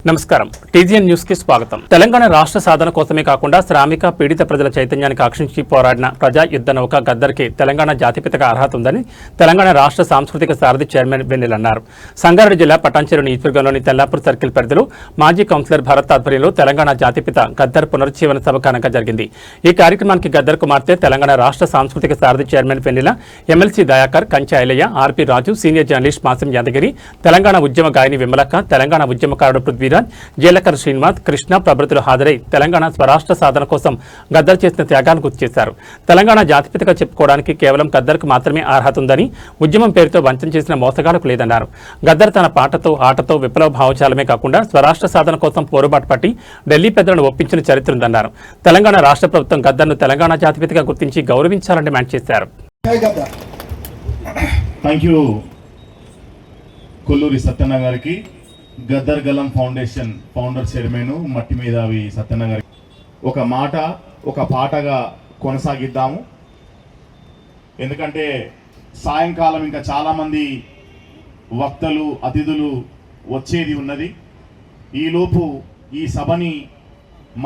నమస్కారం TGN news కి స్వాగతం. తెలంగాణ రాష్ట్ర సాధన కోసమే కాకుండా శ్రామిక పీడిత ప్రజల చైతన్యానికి ఆకర్షించి పోరాడిన ప్రజా యుద్ధ నౌక గద్దర్కి తెలంగాణ జాతిపితగా అర్హత ఉందని తెలంగాణ రాష్ట్ర సాంస్కృతిక సారథి చైర్మన్ వెన్నెల అన్నారు. సంగారెడ్డి జిల్లా పటాన్చెరు నియోజకవర్గంలోని తెల్లాపూర్ సర్కిల్ పరిధిలో మాజీ కౌన్సిలర్ భరత్ ఆధ్వర్యంలో తెలంగాణ జాతిపిత గద్దర్ పునరుజ్జీవన సభ ఘనంగా జరిగింది. ఈ కార్యక్రమానికి గద్దర్ కుమార్తె తెలంగాణ రాష్ట్ర సాంస్కృతిక సారథి చైర్మన్ వెన్నెల, ఎమ్మెల్సీ దయాకర్, కంచె ఐలయ్య, ఆర్పీ రాజు, సీనియర్ జర్నలిస్ట్ మాసం యాదగిరి, తెలంగాణ ఉద్యమ గాయని విమలక్క, తెలంగాణ ఉద్యమకారుడు పృథ్వీరాజ్, జేలకర్ శ్రీనివాస్, కృష్ణ ప్రభృతులు హాజరై తెలంగాణ స్వరాష్ట్ర సాధన కోసం గద్దర్ చేసిన త్యాగాన్ని గుర్తు చేశారు. తెలంగాణ జాతిపితగా చెప్పుకోవడానికి కేవలం గద్దర్కు మాత్రమే అర్హత ఉందని, ఉద్యమం పేరుతో వంచన చేసిన మోసగాళ్లకు లేదన్నారు. గద్దర్ తన పాటతో ఆటతో విప్లవ భావజాలమే కాకుండా స్వరాష్ట్ర సాధన కోసం పోరుబాటు పట్టి ఢిల్లీ పెద్దలను ఒప్పించిన చరిత్ర ఉందన్నారు. తెలంగాణ రాష్ట్ర ప్రభుత్వం గద్దర్ను తెలంగాణ జాతిపితగా గుర్తించి గౌరవించాలని డిమాండ్ చేశారు. కొల్లూరి సత్యన్న గారికి, గద్దర్ గలం ఫౌండేషన్ ఫౌండర్ చైర్మన్ మట్టి మేధావి సత్యన్న గారికి ఒక మాట ఒక పాటగా కొనసాగిద్దాము. ఎందుకంటే సాయంకాలం ఇంకా చాలామంది వక్తలు అతిథులు వచ్చేది ఉన్నది. ఈలోపు ఈ సభని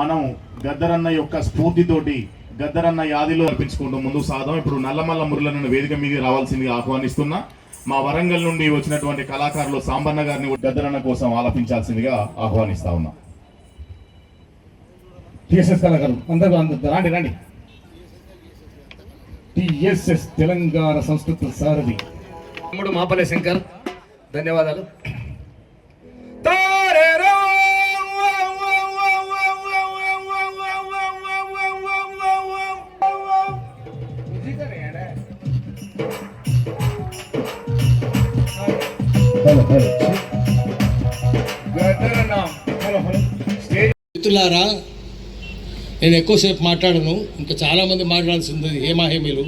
మనం గద్దరన్న యొక్క స్ఫూర్తితోటి గద్దరన్న యాదిలో అర్పించుకుంటూ ముందుకు సాధం. ఇప్పుడు నల్లమల్ల మురళన్న వేదిక మీద రావాల్సిందిగా ఆహ్వానిస్తున్నా. మా వరంగల్ నుండి వచ్చినటువంటి కళాకారులు సాంబన్న గారిని గద్దరన్న కోసం ఆలపించాల్సిందిగా ఆహ్వానిస్తా ఉన్నా. టిఎస్ఎస్ కళాకారులు అందరూ రాండి రండి. టిఎస్ఎస్ తెలంగాణ సంస్కృత సారథి తమ్ముడు మాపల్లె శంకర్, ధన్యవాదాలు. మిత్రులారా, నేను ఎక్కువసేపు మాట్లాడను, ఇంకా చాలామంది మాట్లాడాల్సింది ఏమాహేమీలు.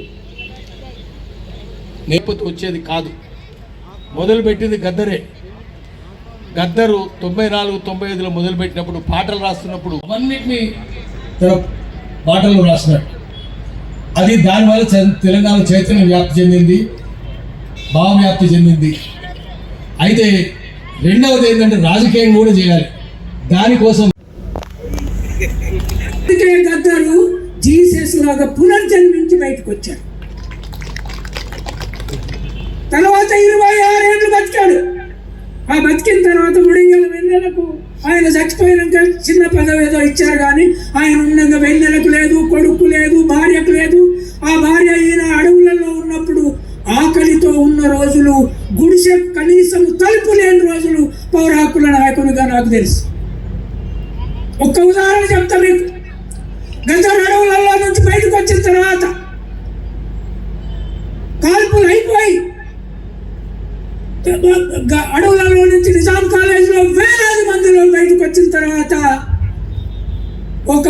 నేపథ్యం వచ్చేది కాదు, మొదలుపెట్టింది గద్దరే. గద్దరు 94-95లో మొదలుపెట్టినప్పుడు పాటలు రాస్తున్నప్పుడు అవన్నిటినీ పాటలు రాసినాడు. అది దానివల్ల తెలంగాణ చైతన్యం వ్యాప్తి చెందింది, భావవ్యాప్తి చెందింది. అయితే రెండవది ఏంటంటే రాజకీయం కూడా చేయాలి. దానికోసం గద్దరు జీసస్ లాగా పునర్జన్మించి బయటకు వచ్చాడు. తర్వాత 26 ఏళ్ళు బతికాడు. ఆ బతికిన తర్వాత ముడిగల వెన్నెలకు ఆయన చచ్చిపోయినాక చిన్న పదవి ఏదో ఇచ్చారు, కానీ ఆయన ఉండగా వెన్నెలకు లేదు, కొడుకు లేదు, భార్యకు లేదు. ఆ భార్య ఈయన అడవులలో ఉన్నప్పుడు ఆకలితో ఉన్న రోజులు, గుడిసె కనీసం తలుపు లేని రోజులు పౌర హక్కుల నాయకునిగా నాకు తెలుసు. ఒక్క ఉదాహరణ చెప్తా మీకు. గద్దర్ అడవులలో నుంచి బయటకు వచ్చిన తర్వాత కాల్పులు అయిపోయి అడవులలో నుంచి నిజాం కాలేజీలో వేలాది మందిలో బయటకు వచ్చిన తర్వాత ఒక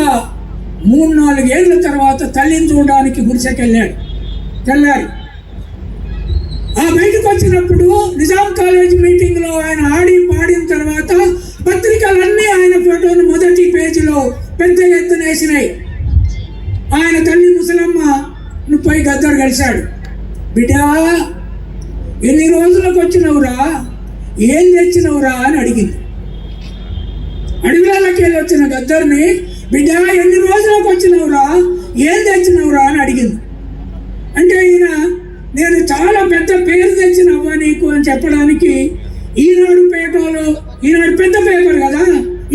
3-4 ఏళ్ల తర్వాత తల్లిని చూడడానికి గుడిసెకి వెళ్ళాడు. తెల్లారి ఆ బయటకు వచ్చినప్పుడు నిజాం కాలేజ్ మీటింగ్లో ఆయన ఆడి పాడిన తర్వాత పత్రికలన్నీ ఆయన ఫోటోను మొదటి పేజీలో పెద్ద ఎత్తున వేసినాయి. ఆయన తల్లి ముసలమ్మ పోయి గద్దర్ కలిశాడు. బిడ్డా, ఎన్ని రోజులకు వచ్చినవురా, ఏం తెచ్చినవురా అని అడిగింది. అడవులకి వెళ్ళి వచ్చిన గద్దర్ని, బిడ్డా ఎన్ని రోజులకు వచ్చినవురా, ఏం తెచ్చినవురా అని అడిగింది. అంటే ఈయన నేను చాలా పెద్ద పేరు తెచ్చినవ్వా నీకు అని చెప్పడానికి, ఈనాడు పేపర్లో, ఈనాడు పెద్ద పేపర్ కదా,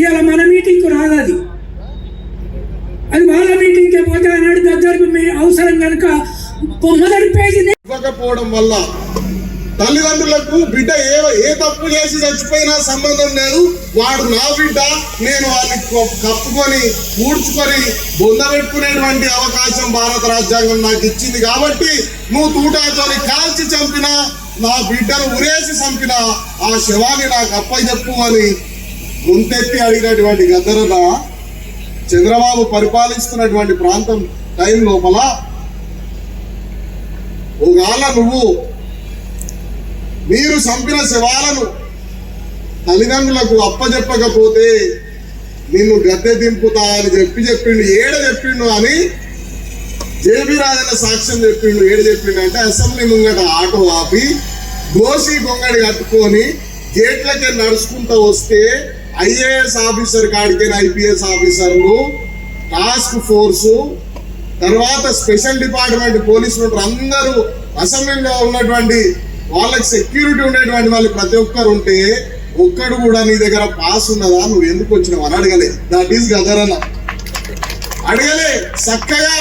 ఇవాళ మన మీటింగ్కు రాదు, అది వాళ్ళ మీటింగ్కే పోతే ఆనాడు గద్దర్కు అవసరం కనుక మొదటి పేజీని ఇవ్వకపోవడం వల్ల తల్లిదండ్రులకు బిడ్డ ఏ తప్పు చేసి చచ్చిపోయినా సంబంధం లేదు, వాడు నా బిడ్డ, నేను వాడిని కప్పుకొని పూడ్చుకొని బొందబెట్టుకునేటువంటి అవకాశం భారత రాజ్యాంగం నాకు ఇచ్చింది. కాబట్టి నువ్వు తూటాతోని కాల్చి చంపినా, నా బిడ్డను ఉరేసి చంపినా ఆ శవాన్ని నాకు అప్పచెప్పు అని గొంతెత్తి అడిగినటువంటి గద్దరన్న చంద్రబాబు పరిపాలిస్తున్నటువంటి ప్రాంతం టైం లోపల ఒకవేళ నువ్వు మీరు చంపిన శవాలను తల్లిదండ్రులకు అప్పచెప్పకపోతే నిన్ను గద్దె దింపుతా అని చెప్పిండు. ఏడ చెప్పిండు అని జేబీ రాజన్న సాక్ష్యం చెప్పిండు. ఏడు చెప్పిండు అంటే అసెంబ్లీ ముంగట ఆటో ఆపి దోషి గొంగడి కట్టుకొని గేట్లకే నడుచుకుంటూ వస్తే ఐఏఎస్ ఆఫీసర్ కాడికి ఐపీఎస్ ఆఫీసర్లు, టాస్క్ ఫోర్సు, తర్వాత స్పెషల్ డిపార్ట్మెంట్ పోలీసులు అందరూ అసెంబ్లీలో ఉన్నటువంటి వాళ్ళకి సెక్యూరిటీ ఉండేటువంటి వాళ్ళు ప్రతి ఒక్కరు ఉంటే ఒక్కడు కూడా నీ దగ్గర పాస్ ఉన్నదా, నువ్వు ఎందుకు వచ్చినావు అని అడగలే. దట్ ఈస్ గదరన్న. అడగలే. చక్కగా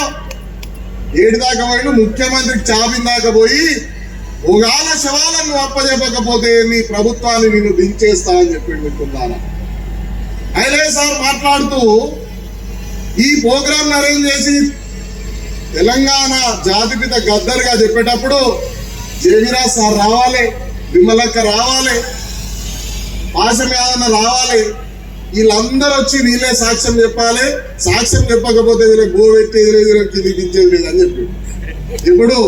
7 దాకా పోయి ముఖ్యమంత్రికి చాబిన్ దాకా పోయి ఒకవేళ శవాలను అప్పచెప్పకపోతే నీ ప్రభుత్వాన్ని నేను దించేస్తా అని చెప్పిండు అనుకుందాను. అయినా సార్ మాట్లాడుతూ ఈ ప్రోగ్రామ్ అరేంజ్ చేసి తెలంగాణ జాతిపిత గద్దర్గా చెప్పేటప్పుడు జేవిరాజ్ సార్ రావాలి, విమలక్క రావాలి, పాశం యాదన్న రావాలి, వీళ్ళందరూ వచ్చి వీళ్ళే సాక్ష్యం చెప్పాలి. సాక్ష్యం చెప్పకపోతే వీళ్ళకి గో పెట్టేది లేదు, వీళ్ళకి దిగించేది లేదు అని చెప్పి ఇప్పుడు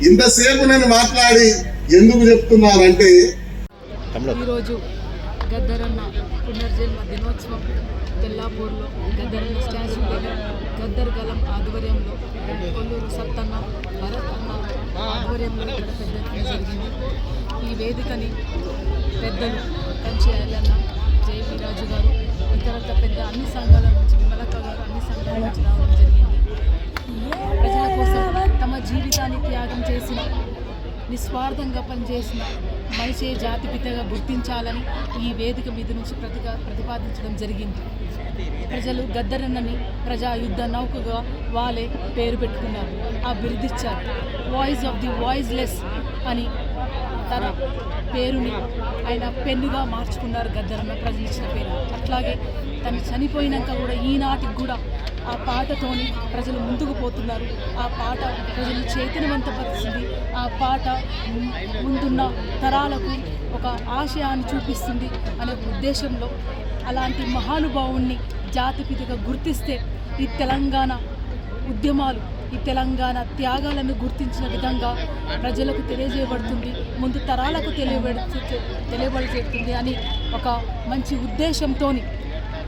ఇంతసేపు నేను మాట్లాడి ఎందుకు చెప్తున్నానంటే ఈరోజు గద్దరన్న పునర్జన్మ దినోత్సవం తెల్లాపూర్లో గద్దరన్న స్టాచ్యూ దగ్గర గద్దర్ గలం ఆధ్వర్యంలో కొల్లూరు సత్తన్న భరత్ అన్న ఆధ్వర్యంలో ఇక్కడ పెద్ద ఎత్తున జరిగింది. ఈ వేదికని పెద్దలు కంచి అయ్యన్న, జేవి రాజు గారు, ఇతరత్ర పెద్ద అన్ని సంఘాల నుంచి, విమలక్క గారు అన్ని సంఘాల నుంచి రావడం జరిగింది. ప్రజల కోసం తమ జీవితాన్ని త్యాగం చేసిన, నిస్వార్థంగా పనిచేసిన మనిషే జాతిపితగా గుర్తించాలని ఈ వేదిక మీద నుంచి ప్రతిపాదించడం జరిగింది. ప్రజలు గద్దరన్నని ప్రజాయుద్ధ నౌకగా వాళ్ళే పేరు పెట్టుకున్నారు, ఆ బిరుదిచ్చారు. వాయిస్ ఆఫ్ ది వాయిస్లెస్ అని తన పేరుని ఆయన పెన్నుగా మార్చుకున్నారు గద్దరన్న, ప్రజలు ఇచ్చిన పేరు. అట్లాగే తను చనిపోయినాక కూడా ఈనాటికి కూడా ఆ పాటతోని ప్రజలు ముందుకు పోతున్నారు. ఆ పాట ప్రజలు చైతన్యవంతపరుస్తుంది. ఆ పాట ముందున్న తరాలకు ఒక ఆశయాన్ని చూపిస్తుంది అనే ఉద్దేశంలో అలాంటి మహానుభావుణ్ణి జాతిపితగా గుర్తిస్తే ఈ తెలంగాణ ఉద్యమాలు, ఈ తెలంగాణ త్యాగాలను గుర్తించిన విధంగా ప్రజలకు తెలియజేయబడుతుంది, ముందు తరాలకు తెలియబడుతుంది అని ఒక మంచి ఉద్దేశంతో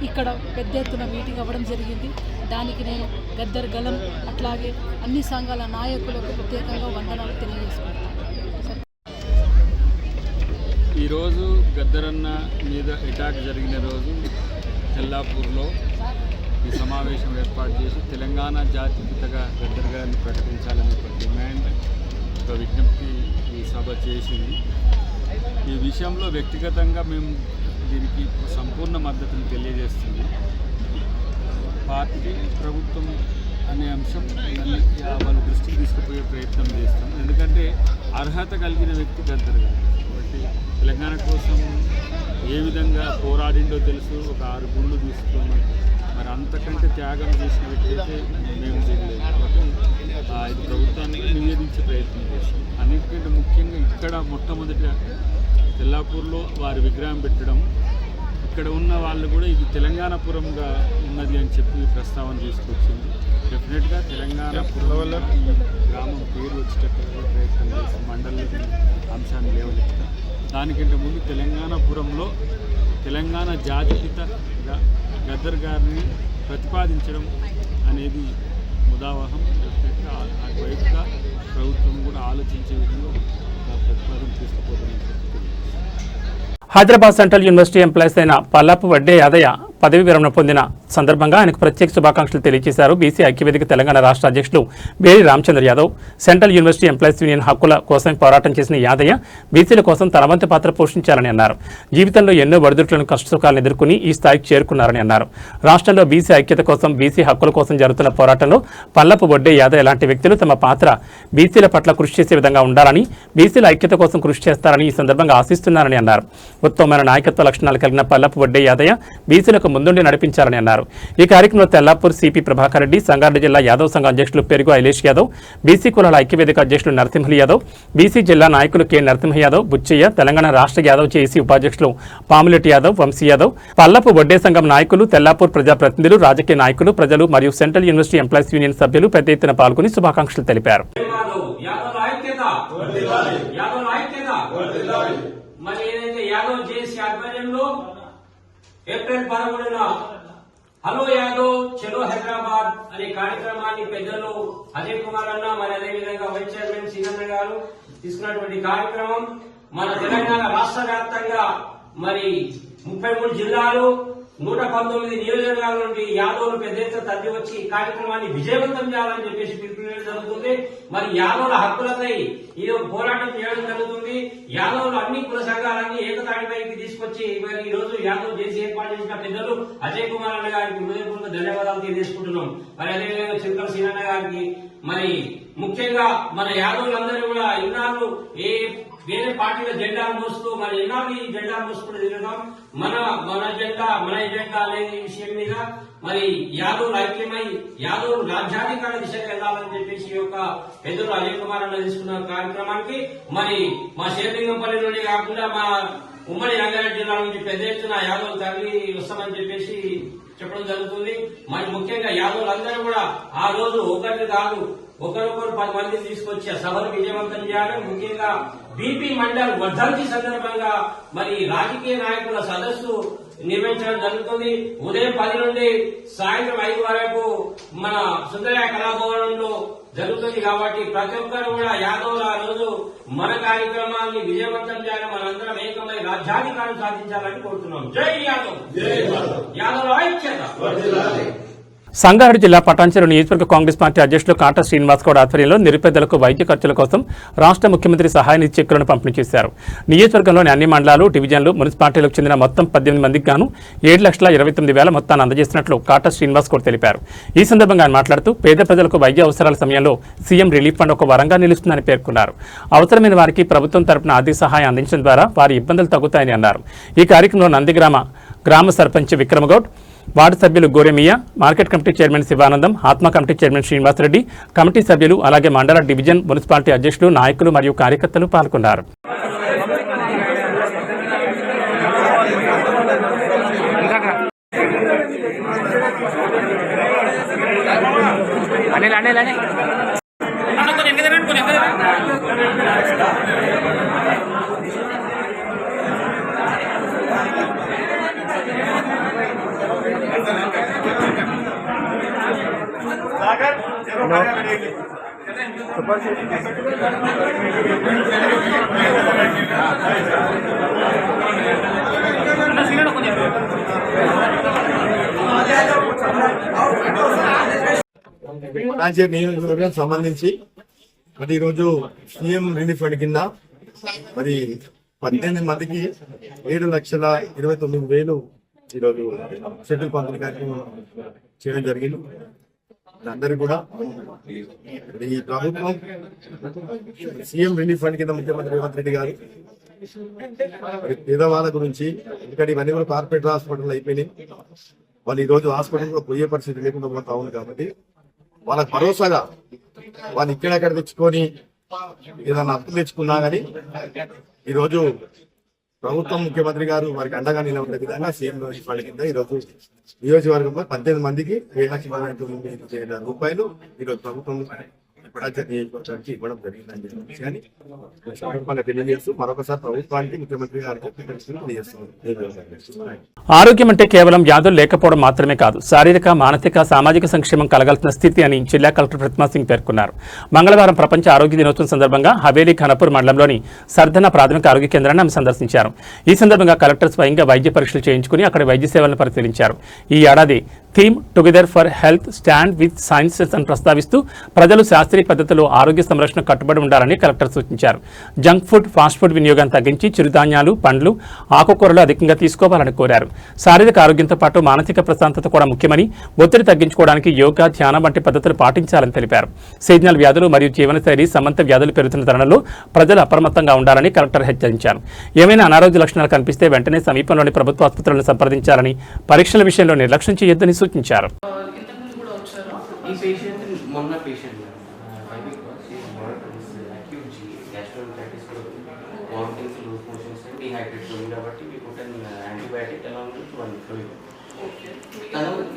ఇక్కడ పెద్ద ఎత్తున మీటింగ్ అవ్వడం జరిగింది. దానికి నేను గద్దర్ గలం అట్లాగే అన్ని సంఘాల నాయకులకు ప్రత్యేకంగా వందనాలు తెలియజేసుకుంటాను. ఈరోజు గద్దరన్న మీద అటాక్ జరిగిన రోజు తెల్లాపూర్లో ఈ సమావేశం ఏర్పాటు చేసి తెలంగాణ జాతిపితగా గద్దర్ గారిని ప్రకటించాలనే ఒక డిమాండ్, ఒక విజ్ఞప్తి ఈ సభ చేసింది. ఈ విషయంలో వ్యక్తిగతంగా మేము దీనికి సంపూర్ణ మద్దతును తెలియజేస్తుంది. పార్టీ, ప్రభుత్వం అనే అంశం వాళ్ళ దృష్టికి తీసుకుపోయే ప్రయత్నం చేస్తాం. ఎందుకంటే అర్హత కలిగిన వ్యక్తి గద్దర్ గారు కాబట్టి తెలంగాణ కోసం ఏ విధంగా పోరాడిండో తెలుసు. ఒక 6 గుండ్లు తీసుకొని మరి అంతకంటే త్యాగం చేసిన వ్యక్తి అయితే మేము చేయలేదు. కాబట్టి ఇది ప్రభుత్వాన్ని నివేదించే ప్రయత్నం చేస్తాం. అన్నిటికంటే ముఖ్యంగా ఇక్కడ మొట్టమొదట తెల్లాపూర్లో వారి విగ్రహం పెట్టడం, ఇక్కడ ఉన్న వాళ్ళు కూడా ఇది తెలంగాణపురంగా ఉన్నది అని చెప్పి ప్రస్తావన తీసుకొచ్చింది. డెఫినెట్గా తెలంగాణపురం ఈ గ్రామం పేరు వచ్చేటట్టుగా ప్రయత్నం చేసి మండలి అంశాన్ని లేవనెత్తాం. దానికంటే ముందు తెలంగాణపురంలో తెలంగాణ జాతిపితగా గద్దర్ గారిని ప్రతిపాదించడం అనేది ముదావహం. డెఫినెట్గా అటువైపుగా ప్రభుత్వం కూడా ఆలోచించే విధంగా ప్రతిపాదన తీసుకుపోతుందని చెప్పి హైదరాబాద్ సెంట్రల్ యూనివర్సిటీ ఎంప్లాయీస్ అయిన పల్లపు వడ్డే యాదయ్య పదవి విరమణ పొందిన సందర్భంగా ఆయనకు ప్రత్యేక శుభాకాంక్షలు తెలియజేశారు బీసీ ఐక్యవేదిక తెలంగాణ రాష్ట్ర అధ్యక్షులు బేరి Ramachandra Yadav. Central university employees union హక్కుల కోసం పోరాటం చేసిన యాదయ్య బీసీల కోసం తన వంతు పాత్ర పోషించాలని అన్నారు. జీవితంలో ఎన్నో ఒడిదుడుకులను, కష్టసుఖాలను ఎదుర్కొని ఈ స్థాయికి చేరుకున్నారని అన్నారు. రాష్ట్రంలో బీసీ ఐక్యత కోసం, బీసీ హక్కుల కోసం జరుగుతున్న పోరాటంలో పల్లపు వడ్డే యాదయ్య లాంటి వ్యక్తులు తమ పాత్ర బీసీల పట్ల కృషి చేసే విధంగా ఉండాలని, బీసీల ఐక్యత కోసం కృషి చేస్తారని ఈ సందర్భంగా ఆశిస్తున్నారని అన్నారు. ఉత్తమమైన నాయకత్వ లక్షణాలు కలిగిన పల్లపు వడ్డే యాదయ్య బీసీలకు ముందుండి నడిపించారని అన్నారు. ఈ కార్యక్రమంలో తెల్లాపూర్ సిపి ప్రభాకర్ రెడ్డి, సంగారెడ్డి జిల్లా యాదవ్ సంఘ అధ్యక్షులు పెరుగు ఐలేష్ యాదవ్, బీసీ కులాల ఐక్యవేదిక అధ్యక్షులు నరసింహులు యాదవ్, బీసీ జిల్లా నాయకులు కె నరసింహ యాదవ్, బుచ్చయ్య, తెలంగాణ రాష్ట్ర యాదవ్ చేసి ఉపాధ్యక్షులు పాములెట్టి యాదవ్, వంశీ యాదవ్, పల్లపు వడ్డే సంఘం నాయకులు, తెల్లాపూర్ ప్రజాప్రతినిధులు, రాజకీయ నాయకులు, ప్రజలు మరియు సెంట్రల్ యూనివర్సిటీ ఎంప్లాయీస్ యూనియన్ సభ్యులు పెద్ద ఎత్తున పాల్గొని శుభాకాంక్షలు తెలిపారు. మరి ఏదైతే యాదవ్ జేసీ ఆధ్వర్యంలో ఏప్రిల్ 11న హలో యాదవ్ చలో హైదరాబాద్ అనే కార్యక్రమాన్ని పెద్దలు అజయ్ కుమార్ అన్న, మరి అదేవిధంగా వైస్ చైర్మన్ సీనన్న గారు తీసుకున్నటువంటి కార్యక్రమం మన తెలంగాణ రాష్ట్ర వ్యాప్తంగా మరి 33 జిల్లాలు 119 నియోజకవర్గాల నుండి యాదవులు పెద్ద ఎత్తున తరలి వచ్చి ఈ కార్యక్రమాన్ని విజయవంతం చేయాలని చెప్పేసి పిలుపునివ్వడం జరుగుతుంది. మరి యాదవుల హక్కులకై ఈ పోరాటం చేయడం జరుగుతుంది. యాదవులు అన్ని కుల సంఘాలన్నీ ఏకతాటిపైకి తీసుకొచ్చి మరి ఈ రోజు యాదవ్ చేసి ఏర్పాటు చేసిన పెద్దలు అజయ్ కుమార్ అన్న గారికి హృదయపూర్వక ధన్యవాదాలు తెలియజేసుకుంటున్నాం. మరి అదేవిధంగా చిరుకల సీనన్న గారికి మరి ముఖ్యంగా మన యాదవులందరూ కూడా ఇన్నాళ్ళు వేరే పార్టీల జెండాలు మోస్తూ మరి ఎన్నాళ్ళు ఈ జెండాలు మోసుకుంటూ తిరుగుతాం. మన జెండా మన ఎజెండా అనే విషయం మీద మరి యాదవులు ఐక్యమై యాదవులు రాజ్యాధికార దిశగా వెళ్లాలని చెప్పేసి ఈ యొక్క పెద్దలు అజయ్ కుమార్ అన్న తీసుకున్న కార్యక్రమానికి మరి మా శేర్లింగంపల్లి నుండి కాకుండా మా ఉమ్మడి రంగారెడ్డి జిల్లా నుంచి పెద్ద ఎత్తున యాదవులు తరలి వస్తామని చెప్పేసి చెప్పడం జరుగుతుంది. మరి ముఖ్యంగా యాదవులందరూ కూడా ఆ రోజు ఒకటి కాదు ఒకరొకరు 10 మందిని తీసుకొచ్చి ఆ సభను విజయవంతం చేయాలి. ముఖ్యంగా బీపీ మండల్ వర్ధంతి సందర్భంగా మరి రాజకీయ నాయకుల సదస్సు నిర్వహించడం జరుగుతుంది. ఉదయం 10 నుండి సాయంత్రం 5 వరకు మన సుందరయ్య కళాభవనంలో జరుగుతుంది. కాబట్టి ప్రతి ఒక్కరు కూడా యాదవులు ఆ రోజు మన కార్యక్రమాన్ని విజయవంతం చేయాలి. మనందరం ఏకమై రాజ్యాధికారం సాధించాలని కోరుతున్నాం. జై యాదవ్, యాదవ్ ఐక్యత. సంగారెడ్డి జిల్లా పటాన్చెరు నియోజకవర్గ కాంగ్రెస్ పార్టీ అధ్యక్షులు కాటా శ్రీనివాస్ గౌడ్ ఆధ్వర్యంలో నిరుపేదలకు వైద్య ఖర్చుల కోసం రాష్ట్ర ముఖ్యమంత్రి సహాయ నిధి చెక్కులను పంపిణీ చేశారు. నియోజకవర్గంలోని అన్ని మండలాలు, డివిజన్లు, మున్సిపాలిటీలకు చెందిన మొత్తం 18 మందికి గాను 7,29,000 మొత్తాన్ని అందజేస్తున్నట్లు కాటా శ్రీనివాస్ గౌడ్ తెలిపారు. ఈ సందర్భంగా ఆయన మాట్లాడుతూ పేద ప్రజలకు వైద్య అవసరాల సమయంలో సీఎం రిలీఫ్ ఫండ్ ఒక వరంగా నిలుస్తుందని పేర్కొన్నారు. అవసరమైన వారికి ప్రభుత్వం తరపున ఆర్థిక సహాయం అందించడం ద్వారా వారి ఇబ్బందులు తగ్గుతాయని అన్నారు. ఈ కార్యక్రమంలో నందిగ్రామ గ్రామ సర్పంచ్ విక్రమగౌడ్, వార్డు సభ్యులు గోరెమియా, మార్కెట్ కమిటీ చైర్మన్ శివానందం, ఆత్మ కమిటీ చైర్మన్ శ్రీనివాసరెడ్డి, కమిటీ సభ్యులు అలాగే మండల, డివిజన్, మున్సిపాలిటీ అధ్యక్షులు, నాయకులు మరియు కార్యకర్తలు పాల్గొన్నారు. పటాన్చెరు నియోజకవర్గం సంబంధించి మరి ఈరోజు సీఎం రిలీఫ్ ఫండ్ కింద మరి 18 మందికి 7,29,000 ఈరోజు షెడ్యూల్ పంపిణీ కార్యక్రమం చేయడం జరిగింది. అందరూ కూడా ఈ ప్రభుత్వం సీఎం రిలీఫ్ ఫండ్ కింద ముఖ్యమంత్రి రేవంత్ రెడ్డి గారు పేదవాళ్ళ గురించి, ఇక్కడ ఇవన్నీ కూడా కార్పొరేట్ హాస్పిటల్ అయిపోయినాయి, వాళ్ళు ఈ రోజు హాస్పిటల్ పోయే పరిస్థితి లేకుండా పోతా ఉంది. కాబట్టి వాళ్ళకి భరోసాగా వాళ్ళు ఇక్కడెక్కడ తెచ్చుకొని ఏదైనా అప్పులు తెచ్చుకున్నా కానీ ఈరోజు ప్రభుత్వం ముఖ్యమంత్రి గారు వారికి అండగా నిలబడే విధంగా సీఎం రిలీఫ్ ఫండ్ కింద ఈరోజు నియోజకవర్గంలో 18 మందికి 7,29,000 రూపాయలు ఈరోజు ప్రభుత్వం నియోజకవర్గానికి ఇవ్వడం జరిగిందని విషయాన్ని తెలియజేస్తూ మరొకసారి ప్రభుత్వానికి ముఖ్యమంత్రి గారికి తెలియజేస్తున్నారు. ఆరోగ్యం అంటే కేవలం వ్యాధులు లేకపోవడం మాత్రమే కాదు, శారీరక, మానసిక, సామాజిక సంక్షేమం కలగాల్సిన స్థితి అని జిల్లా కలెక్టర్ ప్రతిమా సింగ్ పేర్కొన్నారు. మంగళవారం ప్రపంచ ఆరోగ్య దినోత్సవం సందర్భంగా హవేలీ ఖానాపూర్ మండలంలోని సర్దన ప్రాథమిక ఆరోగ్య కేంద్రాన్ని ఆమె సందర్శించారు. ఈ సందర్భంగా కలెక్టర్ స్వయంగా వైద్య పరీక్షలు చేయించుకుని అక్కడ వైద్య సేవలను పరిశీలించారు. ఈ ఏడాది theme together for health stand with sciences అని ప్రస్తావిస్తూ ప్రజలు శాస్త్రీయ పద్ధతిలో ఆరోగ్య సంరక్షణ కట్టుబడి ఉండాలని కలెక్టర్ సూచించారు. జంక్ ఫుడ్, ఫాస్ట్ ఫుడ్ వినియోగాన్ని తగ్గించి చిరుధాన్యాలు, పండ్లు, ఆకుకూరలు అధికంగా తీసుకోవాలని కోరారు. శారీరక ఆరోగ్యంతో పాటు మానసిక ప్రశాంతత కూడా ముఖ్యమని, ఒత్తిడి తగ్గించుకోవడానికి యోగా, ధ్యానం వంటి పద్ధతులు పాటించాలని తెలిపారు. సీజనల్ వ్యాధులు మరియు జీవనశైలి సంబంధ వ్యాధులు పెరుగుతున్న తరుణంలో ప్రజలు అప్రమత్తంగా ఉండాలని కలెక్టర్ హెచ్చరించారు. ఏమైనా అనారోగ్య లక్షణాలు కనిపిస్తే వెంటనే సమీపంలోని ప్రభుత్వ ఆసుపత్రులను సంప్రదించాలని, పరీక్షల విషయంలో నిర్లక్ష్యం చేయొద్దని సూచించారు.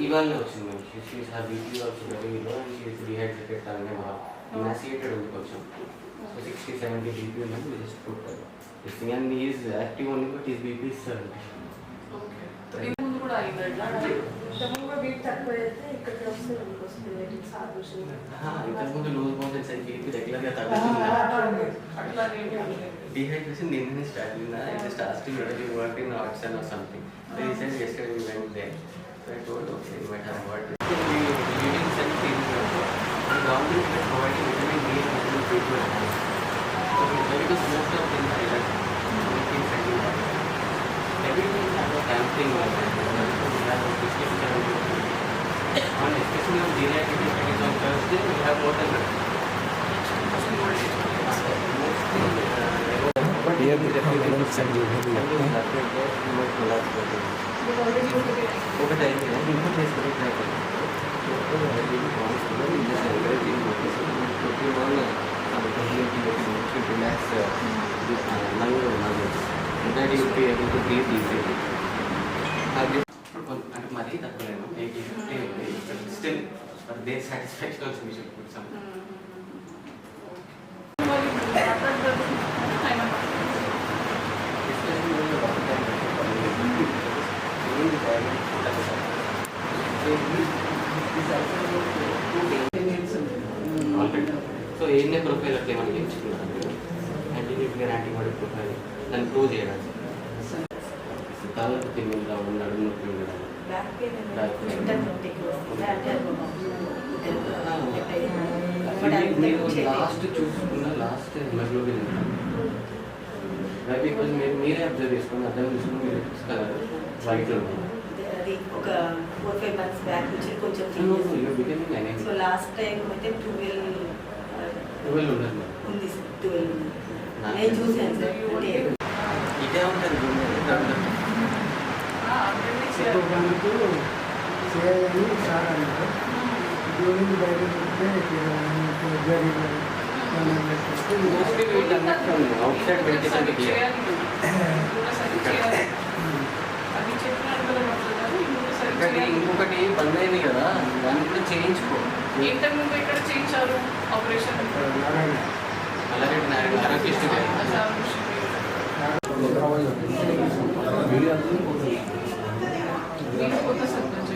ఇవాళ వచ్చింది BP very low and she is dehydrated అలాగే ఇమాసియేటెడ్ ఉంది కొంచెం. సో 60-70 బీపీ ఉన్నది just put this thing and he is active only but his BP is 70. Okay. ఇంతకు ముందు కూడా అయిందా? ఇంతకుముందు లూజ్ మోషన్స్ అని చెప్పి రెగ్యులర్గా తగ్గుతుంది. Dehydration didn't start. I just asked him whether you worked in Oxen or something. So he said yesterday we went there. So I told okay, you might have worked. We didn't send things also. The government is providing vitamin D and vitamin B to enhance. So because most of them are like everything sending that. Everything has a damping like that. So we have a prescription. And especially on geriatric is on Thursday, we have more than that. Still, for their satisfaction also we should put some. So ANA profile అట్లా ఏమైనా ఎంచుకున్నారు యాంటీన్యూక్లియర్ antibody profile దాన్ని prove చేయడానికి కాళ్ళకు తిమ్మిది రావడం నడుము నొప్పి ఉండడం మీరు లాస్ట్ చూసుకున్న లాస్ట్ హెమోగ్లోబిన్ బికాజ్ మీరే అబ్జర్వ్ చేసుకుని అర్థం చేసుకుని మీరు కలర్ వైట్లో ఒక 4-5 months బ్యాక్ నుంచి కొంచెం సో లాస్ట్ టైం అయితే 12 ఉంది 12 నేను చూసాను సార్ అంటే ఇదే ఉంటుంది అవుట్సైడ్ మెడికేషన్ ఇంకొకటి బంద్ అయింది కదా దాన్ని కూడా చేయించుకో. ఇంతకుముందు ఎక్కడ చేయించారు ఆపరేషన్? అలాగే ఆరోగ్యశ్రీ కొత్త సర్పంచ్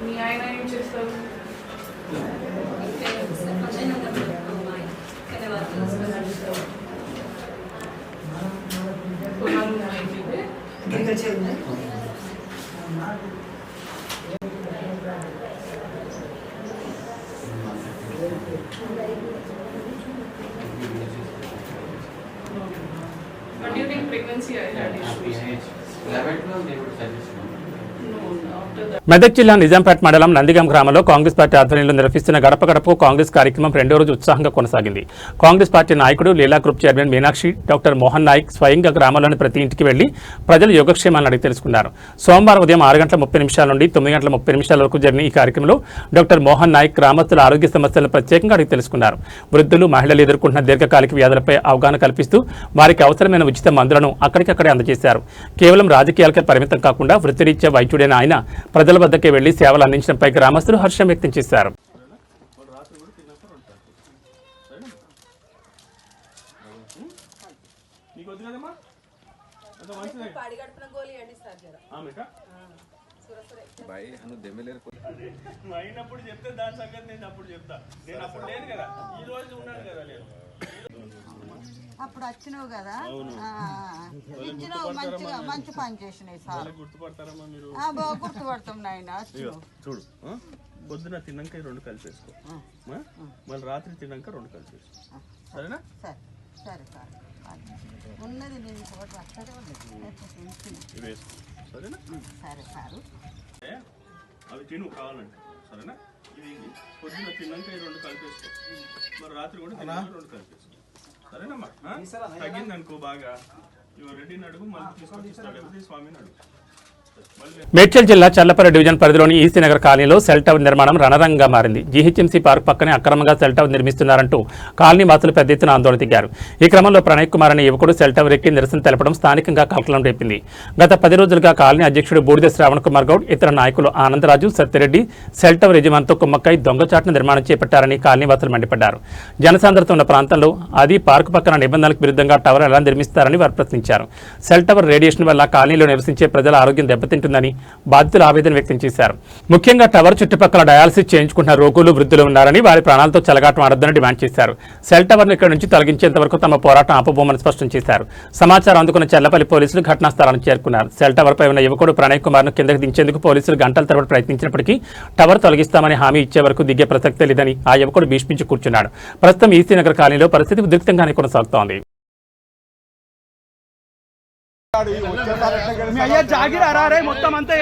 మీ ఆయన ఏం చేస్తారు? But during pregnancy, I had issues. 11th they would suggest. Medak జిల్లా నిజాంపేట మండలం నందిగాం గ్రామంలో కాంగ్రెస్ పార్టీ ఆధ్వర్యంలో నిర్వహిస్తున్న గడప గడపకు కాంగ్రెస్ కార్యక్రమం రెండో రోజు ఉత్సాహంగా కొనసాగింది. కాంగ్రెస్ పార్టీ నాయకుడు Leela group chairman Meenakshi, doctor Mohan Naik స్వయంగా గ్రామంలోని ప్రతి ఇంటికి వెళ్లి ప్రజల యోగక్షేమాలను అడిగి తెలుసుకున్నారు. సోమవారం ఉదయం 6:30 నుండి 9:30 వరకు జరిగిన ఈ కార్యక్రమంలో డాక్టర్ మోహన్ నాయక్ గ్రామస్తుల ఆరోగ్య సమస్యలను ప్రత్యేకంగా అడిగి తెలుసుకున్నారు. వృద్ధులు, మహిళలు ఎదుర్కొంటున్న దీర్ఘకాలిక వ్యాధులపై అవగాహన కల్పిస్తూ వారికి అవసరమైన ఉచిత మందులను అక్కడికక్కడే అందజేశారు. కేవలం రాజకీయాలకే పరిమితం కాకుండా వృత్తిరీత్యా వైద్యుడైన ఆయన ప్రజల వద్దకే వెళ్లి సేవలు అందించడంపై గ్రామస్తులు హర్షం వ్యక్తం చేశారు. అప్పుడు వచ్చినావు కదా, ఇచ్చినావు మంచిగా, మంచి పని చేసినాయి సార్. గుర్తుపడతాం నాయన. చూడు, పొద్దున తిన్నాక 2 కలిపేసుకో, మళ్ళీ రాత్రి తిన్నాక 2 కలిపేసుకో, సరేనా? సరే సరే సార్, ఉన్నది నేను వేసుకో, సరేనా? సరే సారు, అవి తిను కావాలంటే, సరేనా? ఇది పొద్దున తిన్నాక 2 కలిపేసుకో, మరి రాత్రి కూడా తిన్నాక 2 కలిపేసుకో, సరేనమ్మా? తగ్గింది అనుకో బాగా, ఇవ రెడ్డిని అడుగు, మళ్ళీ తీసుకొచ్చి ఇస్తాడు, స్వామిని అడుగు. మేడ్చల్ జిల్లా చల్లపల్లి డివిజన్ పరిధిలోని ఈసీ నగర్ కాలనీలో సెల్ టవర్ నిర్మాణం రణరంగా మారింది. జీహెచ్ఎంసీ పార్క్ పక్కనే అక్రమంగా సెల్ టవర్ నిర్మిస్తున్నారంటూ కాలనీ వాసులు పెద్ద ఎత్తున ఆందోళన దిగారు. ఈ క్రమంలో ప్రణయ్ కుమార్ అనే యువకుడు సెల్ టవర్ ఎక్కి నిరసన తెలపడం స్థానికంగా కలకలం రేపింది. గత 10 రోజులుగా కాలనీ అధ్యక్షుడు బూడిద శ్రావణ్ కుమార్ గౌడ్, ఇతర నాయకులు ఆనందరాజు, సత్యరెడ్డి సెల్ టవర్ యజమానితో కుమ్మక్కై దొంగచాటున నిర్మాణం చేపట్టారని కాలనీ వాసులు మండిపడ్డారు. జనసాంద్రత ఉన్న ప్రాంతంలో అది పార్కు పక్కన నిబంధనలకు విరుద్ధంగా టవర్ ఎలా నిర్మిస్తారని వారు ప్రశ్నించారు. సెల్ టవర్ రేడియేషన్ వల్ల కాలనీలో నివసించే ప్రజల ఆరోగ్యం దెబ్బతింటుందని బాధితులు ఆవేదన వ్యక్తం చేశారు. ముఖ్యంగా టవర్ చుట్టుపక్కల డయాలసిస్ చేయించుకుంటున్న రోగులు, వృద్ధులు ఉన్నారని వారి ప్రాణాలతో చెలగాటం ఆడొద్దని డిమాండ్ చేశారు. సెల్ టవర్ను ఇక్కడి నుంచి తొలగించేంత వరకు తమ పోరాటం ఆపబోమని స్పష్టం చేశారు. సమాచారం అందుకున్న చల్లపల్లి పోలీసులు ఘటనా స్థలానికి చేరుకున్నారు. సెల్ టవర్పై ఉన్న యువకుడు ప్రణయ్ కుమార్ను కిందకు దించేందుకు పోలీసులు గంటల తరబడి ప్రయత్నించినప్పటికీ టవర్ తొలగిస్తామని హామీ ఇచ్చే వరకు దిగే ప్రసక్తే లేదని ఆ యువకుడు భీష్మించి కూర్చున్నాడు. ప్రస్తుతం ఈసీ నగర్ కాలనీలో పరిస్థితి ఉద్రిక్తంగానే కొనసాగుతోంది. మొత్తం అంతా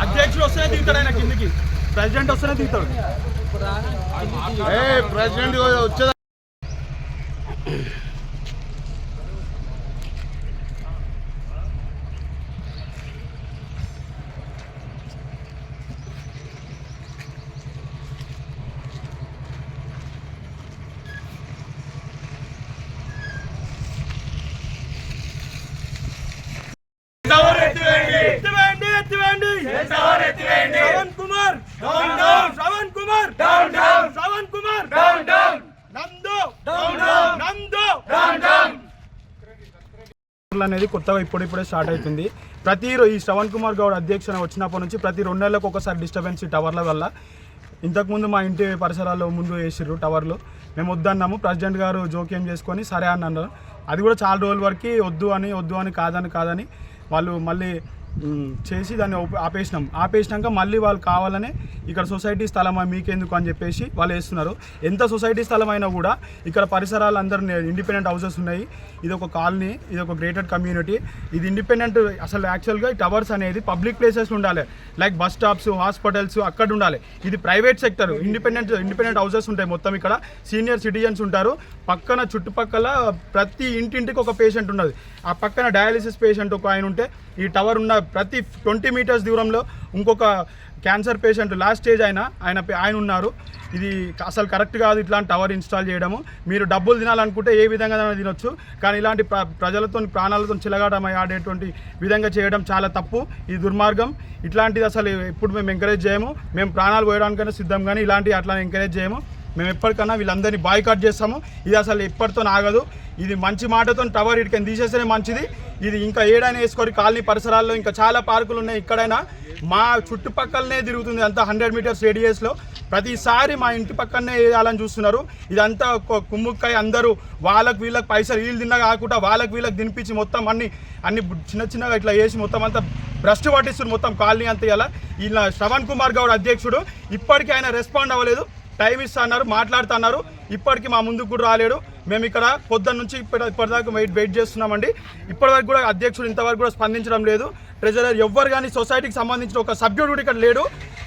అధ్యక్షుడు వస్తేనే దిగుతాడు, ఆయన కిందికి ప్రెసిడెంట్ వస్తేనే దిగుతాడు. ప్రెసిడెంట్ వచ్చేదా అనేది కొత్తగా ఇప్పుడే స్టార్ట్ అవుతుంది. ఈ శ్రవణ్ కుమార్ గౌడ్ అధ్యక్షన వచ్చినప్పటి నుంచి ప్రతి 2 నెలలకు ఒకసారి డిస్టర్బెన్స్ ఈ టవర్ల వల్ల. ఇంతకుముందు మా ఇంటి పరిసరాల్లో ముందు వేసిర్రు టవర్లు, మేము వద్దన్నాము. ప్రెసిడెంట్ గారు జోక్యం చేసుకొని సరే అన్నారు. అది కూడా చాలా రోజుల వరకు వద్దు అని కాదని వాళ్ళు మళ్ళీ చేసి దాన్ని ఆపేసినాక మళ్ళీ వాళ్ళు కావాలని ఇక్కడ సొసైటీ స్థలం మీకెందుకు అని చెప్పేసి వాళ్ళు వేస్తున్నారు. ఎంత సొసైటీ స్థలం అయినా కూడా ఇక్కడ పరిసరాలు అందరూ ఇండిపెండెంట్ హౌసెస్ ఉన్నాయి. ఇది ఒక కాలనీ, ఇది ఒక గ్రేటెడ్ కమ్యూనిటీ. ఇది ఇండిపెండెంట్. అసలు యాక్చువల్గా ఈ టవర్స్ అనేది పబ్లిక్ ప్లేసెస్ ఉండాలి, లైక్ బస్ స్టాప్స్, హాస్పిటల్స్ అక్కడ ఉండాలి. ఇది ప్రైవేట్ సెక్టర్. ఇండిపెండెంట్ హౌసెస్ ఉంటాయి మొత్తం. ఇక్కడ సీనియర్ సిటిజన్స్ ఉంటారు. పక్కన చుట్టుపక్కల ప్రతి ఇంటింటికి ఒక పేషెంట్ ఉన్నది. ఆ పక్కన డయాలిసిస్ పేషెంట్ ఒక ఆయన ఉంటే, ఈ టవర్ ఉన్న ప్రతి 20 మీటర్స్ దూరంలో ఇంకొక క్యాన్సర్ పేషెంట్ లాస్ట్ స్టేజ్ ఆయన ఉన్నారు. ఇది అసలు కరెక్ట్ కాదు ఇట్లాంటి టవర్ ఇన్స్టాల్ చేయడము. మీరు డబ్బులు తినాలనుకుంటే ఏ విధంగా తినొచ్చు, కానీ ఇలాంటి ప్రజలతో ప్రాణాలతో చిలగాటం ఆడేటువంటి విధంగా చేయడం చాలా తప్పు. ఇది దుర్మార్గం. ఇట్లాంటిది అసలు ఎప్పుడు మేము ఎంకరేజ్ చేయము. మేము ప్రాణాలు పోయడానికైనా సిద్ధం, కానీ ఇలాంటివి అట్లా ఎంకరేజ్ చేయము. మేము ఎప్పటికన్నా వీళ్ళందరినీ బాయ్కాట్ చేస్తాము. ఇది అసలు ఎప్పటితో ఆగదు. ఇది మంచి మాటతో టవర్ ఇటుకని తీసేస్తేనే మంచిది. ఇది ఇంకా ఏడైనా వేసుకొని కాలనీ పరిసరాల్లో ఇంకా చాలా పార్కులు ఉన్నాయి. ఇక్కడైనా మా చుట్టుపక్కలనే తిరుగుతుంది అంతా 100 మీటర్స్ రేడియస్లో. ప్రతిసారి మా ఇంటి పక్కనే వేయాలని చూస్తున్నారు. ఇదంతా కుమ్ముక్కాయ అందరూ వీళ్ళకి పైసలు వీళ్ళు తిన్నా కాకుండా వీళ్ళకి తినిపించి మొత్తం అన్ని చిన్నగా ఇట్లా వేసి మొత్తం అంతా భ్రష్టు పట్టిస్తున్నారు మొత్తం కాలనీ అంతా. ఇలా శ్రవణ్ కుమార్ గౌడ్ అధ్యక్షుడు ఇప్పటికీ ఆయన రెస్పాండ్ అవ్వలేదు. టైం ఇస్తున్నారు, మాట్లాడుతున్నారు. ఇప్పటికీ మా ముందుకు కూడా రాలేడు. మేము ఇక్కడ పొద్దున్న నుంచి ఇప్పటిదాకా వెయిట్ చేస్తున్నామండి. ఇప్పటివరకు కూడా అధ్యక్షుడు ఇంతవరకు కూడా స్పందించడం లేదు. ట్రెజరర్ ఎవ్వరు కానీ సొసైటీకి సంబంధించిన ఒక సభ్యుడు కూడా ఇక్కడ లేడు.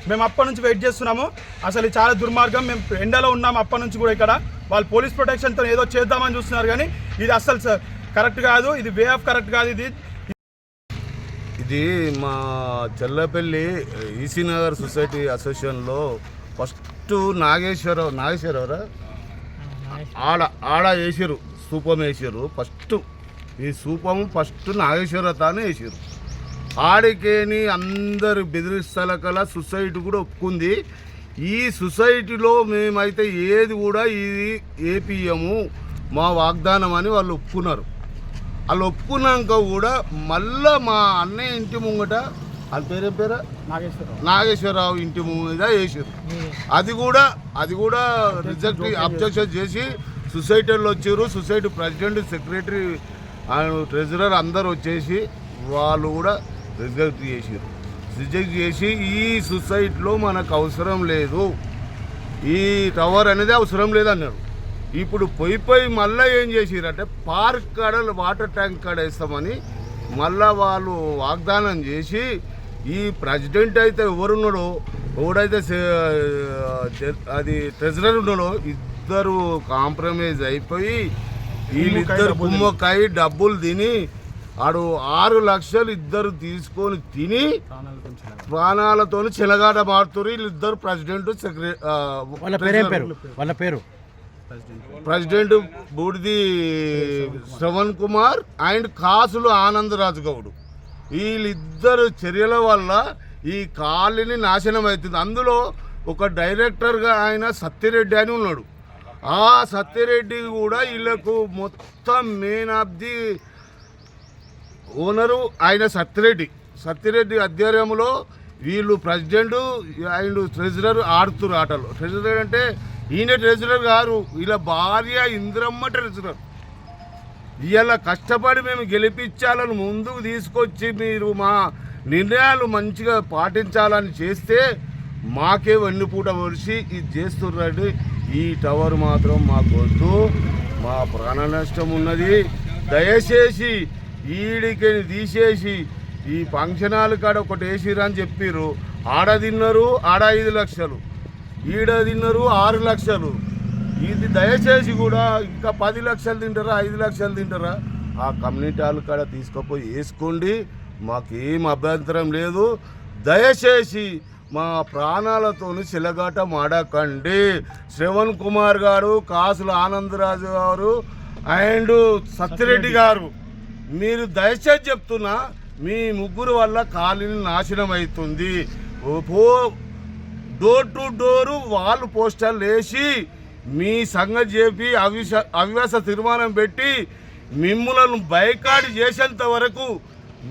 మేము అప్పటి నుంచి వెయిట్ చేస్తున్నాము. అసలు చాలా దుర్మార్గం. మేము ఎండలో ఉన్నాము అప్పటి నుంచి కూడా. ఇక్కడ వాళ్ళు పోలీస్ ప్రొటెక్షన్తో ఏదో చేద్దామని చూస్తున్నారు, కానీ ఇది అసలు కరెక్ట్ కాదు. ఇది వే ఆఫ్ కరెక్ట్ కాదు. ఇది మా చల్లపల్లి ఈసీ నగర్ సొసైటీ అసోసియేషన్లో ఫస్ట్ నాగేశ్వరరావు ఆడ వేసారు, స్థూపం వేసారు. ఈ స్థూపము ఫస్ట్ నాగేశ్వరతానే వేసారు. ఆడికేని అందరు బెదిరిస్తలకల సొసైటీ కూడా ఒప్పుకుంది. ఈ సొసైటీలో మేమైతే ఏది కూడా ఇది ఏపీఎము మా వాగ్దానం అని వాళ్ళు ఒప్పుకున్నారు. వాళ్ళు ఒప్పుకున్నాక కూడా మళ్ళా మా అన్నయ్య ఇంటి ముంగట వాళ్ళ పేరు నాగేశ్వరరావు ఇంటి మీద వేసారు. అది కూడా రిజెక్ట్ అబ్జెక్షన్ చేసి సొసైటీలో వచ్చారు. సొసైటీ ప్రెసిడెంట్, సెక్రటరీ, ట్రెజరర్ అందరు వచ్చేసి వాళ్ళు కూడా రిజెక్ట్ చేసి ఈ సొసైటీలో మనకు అవసరం లేదు, ఈ టవర్ అనేది అవసరం లేదన్నారు. ఇప్పుడు పోయి మళ్ళీ ఏం చేసిరంటే పార్క్ కాడ వాటర్ ట్యాంక్ కాడ వేస్తామని మళ్ళా వాళ్ళు వాగ్దానం చేసి ఈ ప్రెసిడెంట్ అయితే ఎవరున్నాడో ఎవడైతే అది ట్రెజరర్ ఉన్నాడో ఇద్దరు కాంప్రమైజ్ అయిపోయి వీళ్ళిద్దరు కుమ్మకాయ డబ్బులు తిని ఆడు 6 లక్షలు ఇద్దరు తీసుకొని తిని ప్రాణాలతో చెలగాట మారుతారు వీళ్ళిద్దరు ప్రెసిడెంట్ వాళ్ళ పేరు ప్రెసిడెంట్ బూడిది శ్రవణ్ కుమార్ అండ్ కాసులు ఆనందరాజు గౌడ్. వీళ్ళిద్దరు చర్యల వల్ల ఈ కాలనీ నాశనం అవుతుంది. అందులో ఒక డైరెక్టర్గా ఆయన సత్యరెడ్డి అని ఉన్నాడు. ఆ సత్యరెడ్డి కూడా వీళ్ళకు మొత్తం మెయిన్ ఆఫ్ ది ఓనరు ఆయన సత్యరెడ్డి ఆధ్వర్యంలో వీళ్ళు ప్రెసిడెంట్ అండ్ ట్రెజరర్ ఆడుతున్నారు ఆటలు. ట్రెజరర్ అంటే ఈయన ట్రెజరర్ గారు, వీళ్ళ భార్య ఇంద్రమ్మ ట్రెజరర్. ఇలా కష్టపడి మేము గెలిపించాలని ముందుకు తీసుకొచ్చి మీరు మా నిర్ణయాలు మంచిగా పాటించాలని చేస్తే మాకే వెన్నుపూట వరిసి ఇది చేస్తున్నారండి. ఈ టవర్ మాత్రం మాకు వద్దు, మా ప్రాణ నష్టం ఉన్నది. దయచేసి ఈడికి తీసేసి ఈ ఫంక్షన్ హాల్ కాడ ఒకటి వేసిరని చెప్పారు. ఆడ తిన్నారు, ఆడ 5 లక్షలు, ఈడ తిన్నారు 6 లక్షలు. ఇది దయచేసి కూడా ఇంకా 10 లక్షలు తింటారా 5 లక్షలు తింటారా ఆ కమ్యూనిటీ హాల్ కాడ తీసుకుపోయి వేసుకోండి, మాకేం అభ్యంతరం లేదు. దయచేసి మా ప్రాణాలతో చెలగాట మాడకండి. శ్రవణ్ కుమార్ గారు, కాసుల ఆనందరాజు గారు అండ్ సత్యరెడ్డి గారు, మీరు దయచేసి చెప్తున్నా, మీ ముగ్గురు వల్ల కాలనీ నాశనం అవుతుంది. డోర్ టు డోరు వాళ్ళు పోస్టర్లు వేసి మీ సంగతి చెప్పి అవిశ్వాస తీర్మానం పెట్టి మిమ్మల్ని బైకాట్ చేసేంత వరకు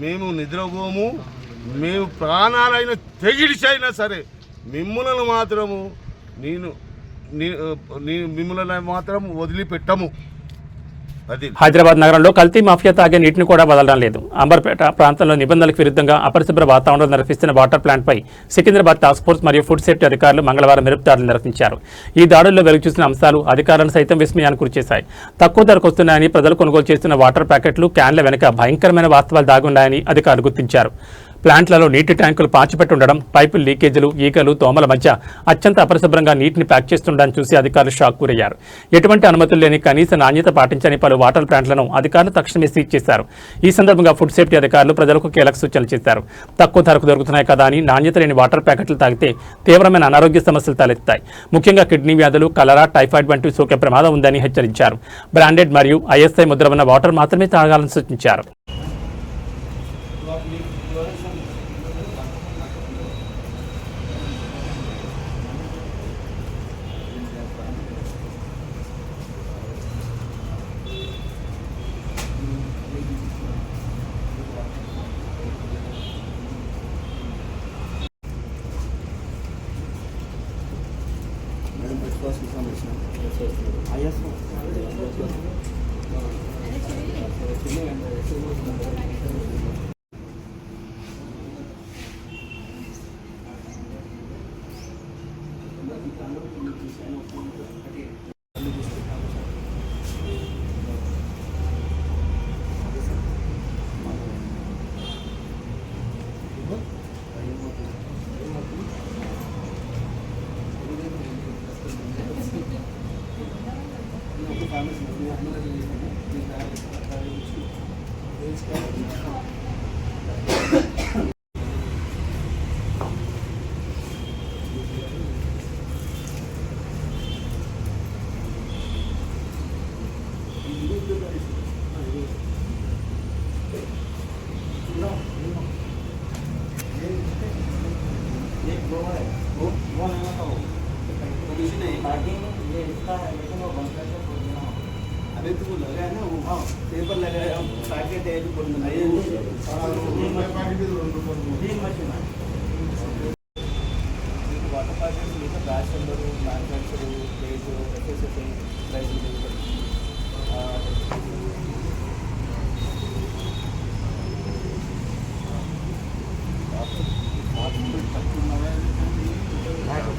మేము నిద్రపోము. మేము ప్రాణాలైన తెగిడిచైనా సరే మిమ్మల్ని మాత్రము మిమ్మల్ని మాత్రం వదిలిపెట్టము. హైదరాబాద్ నగరంలో కల్తీ మాఫియా తాగే నీటిని కూడా వదలడం లేదు. అంబర్పేట ప్రాంతంలో నిబంధనలకు విరుద్ధంగా అపరిశుభ్ర వాతావరణంలో నిర్వహిస్తున్న వాటర్ ప్లాంట్పై సికింద్రాబాద్ టాస్క్ ఫోర్స్ మరియు ఫుడ్ సేఫ్టీ అధికారులు మంగళవారం మెరుపు దాడులు నిర్వహించారు. ఈ దాడుల్లో వెలుగు చూసిన అంశాలు అధికారులను సైతం విస్మయానికి గురిచేశాయి. తక్కువ ధరకు వస్తున్నాయని ప్రజలు కొనుగోలు చేస్తున్న వాటర్ ప్యాకెట్లు, క్యాన్ల వెనుక భయంకరమైన వాస్తవాలు దాగున్నాయని అధికారులు గుర్తించారు. ప్లాంట్లలో నీటి ట్యాంకులు పాచిపెట్టి ఉండడం, పైపుల లీకేజీలు, ఈగలు, దోమల మధ్య అత్యంత అపరిశుభ్రంగా నీటిని ప్యాక్ చేస్తుండడం చూసి అధికారులు షాక్ గురయ్యారు. ఎటువంటి అనుమతులు లేని కనీస నాణ్యత పాటించని పలు వాటర్ ప్లాంట్లను అధికారులు తక్షణమే సీజ్ చేశారు. ఈ సందర్భంగా ఫుడ్ సేఫ్టీ అధికారులు ప్రజలకు కీలక సూచనలు చేశారు. తక్కువ ధరకు దొరుకుతున్నాయి కదా అని నాణ్యత లేని వాటర్ ప్యాకెట్లు తాగితే తీవ్రమైన అనారోగ్య సమస్యలు తలెత్తాయి. ముఖ్యంగా కిడ్నీ వ్యాధులు, కలరా, టైఫాయిడ్ వంటివి సోకే ప్రమాదం ఉందని హెచ్చరించారు. బ్రాండెడ్ మరియు ఐఎస్ఐ ముద్ర ఉన్న వాటర్ మాత్రమే తాగాలని సూచించారు. पेपर लगाया पैकेट है वाटर पैकेट लेकर राशन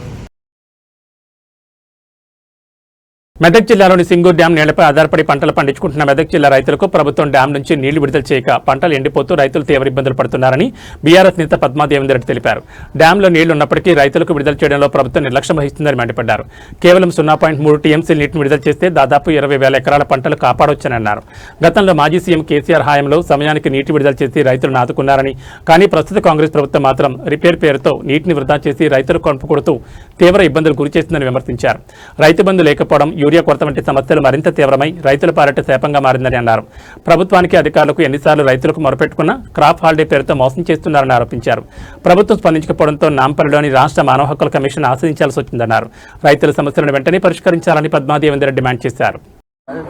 మెదక్ జిల్లాలోని సింగూరు డ్యాం నీళ్లపై ఆధారపడి పంటలు పండించుకుంటున్న మెదక్ జిల్లా రైతులకు ప్రభుత్వం డ్యాం నుంచి నీళ్లు విడుదల చేయక పంటలు ఎండిపోతూ రైతులు తీవ్ర ఇబ్బందులు పడుతున్నారని బీఆర్ఎస్ నేత పద్మాదేవేందర్ రెడ్డి తెలిపారు. డ్యాంలో నీళ్లు ఉన్నప్పటికీ రైతులకు విడుదల చేయడంలో ప్రభుత్వం నిర్లక్ష్యం వహిస్తుందని మండిపడ్డారు. కేవలం 0.3 టీఎంసీ నీటిని విడుదల చేస్తే దాదాపు 20,000 ఎకరాల పంటలు కాపాడొచ్చని అన్నారు. గతంలో మాజీ సీఎం కేసీఆర్ హయాంలో సమయానికి నీటి విడుదల చేసి రైతులను ఆదుకున్నారని, కానీ ప్రస్తుత కాంగ్రెస్ ప్రభుత్వం మాత్రం రిపేర్ పేరుతో నీటిని వృధా చేసి రైతులు కొంపు కొడుతూ తీవ్ర ఇబ్బందులు గురిచేస్తుందని విమర్శించారు. రైతు బంధు లేకపోవడం, యూరియా కొరత వంటి సమస్యలు మరింత తీవ్రమై రైతుల పాలిట శాపంగా మారిందని అన్నారు. ప్రభుత్వానికి అధికారులకు ఎన్నిసార్లు రైతులకు మొరపెట్టుకున్నా క్రాప్ హాలిడే పేరుతో మోసం చేస్తున్నారని ఆరోపించారు. ప్రభుత్వం స్పందించకపోవడంతో నాంపల్లిలోని రాష్ట్ర మానవ హక్కుల కమిషన్ ఆశ్రయించాల్సి వచ్చిందన్నారు. రైతుల సమస్యలను వెంటనే పరిష్కరించాలని పద్మాదేవేందర్ రెడ్డి డిమాండ్ చేశారు.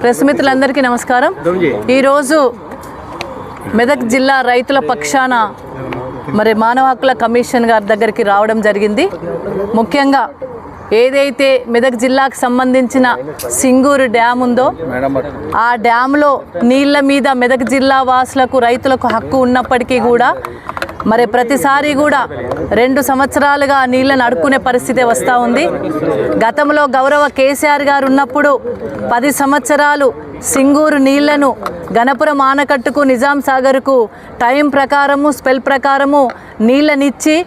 ప్రెస్ మిత్రులందరికీ నమస్కారం. ఈరోజు మెదక్ జిల్లా రైతుల పక్షాన మానవ హక్కుల కమిషన్ గారి దగ్గరికి రావడం జరిగింది. ముఖ్యంగా ఏదైతే మెదక్ జిల్లాకు సంబంధించిన సింగూరు డ్యామ్ ఉందో ఆ డ్యాంలో నీళ్ల మీద మెదక్ జిల్లా వాసులకు రైతులకు హక్కు ఉన్నప్పటికీ కూడా ప్రతిసారి కూడా 2 సంవత్సరాలుగా నీళ్ళను అడుక్కునే పరిస్థితి వస్తూ ఉంది. గతంలో గౌరవ కేసీఆర్ గారు ఉన్నప్పుడు 10 సంవత్సరాలు సింగూరు నీళ్లను గణపురం ఆనకట్టుకు, నిజాం సాగర్కు టైం ప్రకారము, స్పెల్ ప్రకారము నీళ్ళనిచ్చి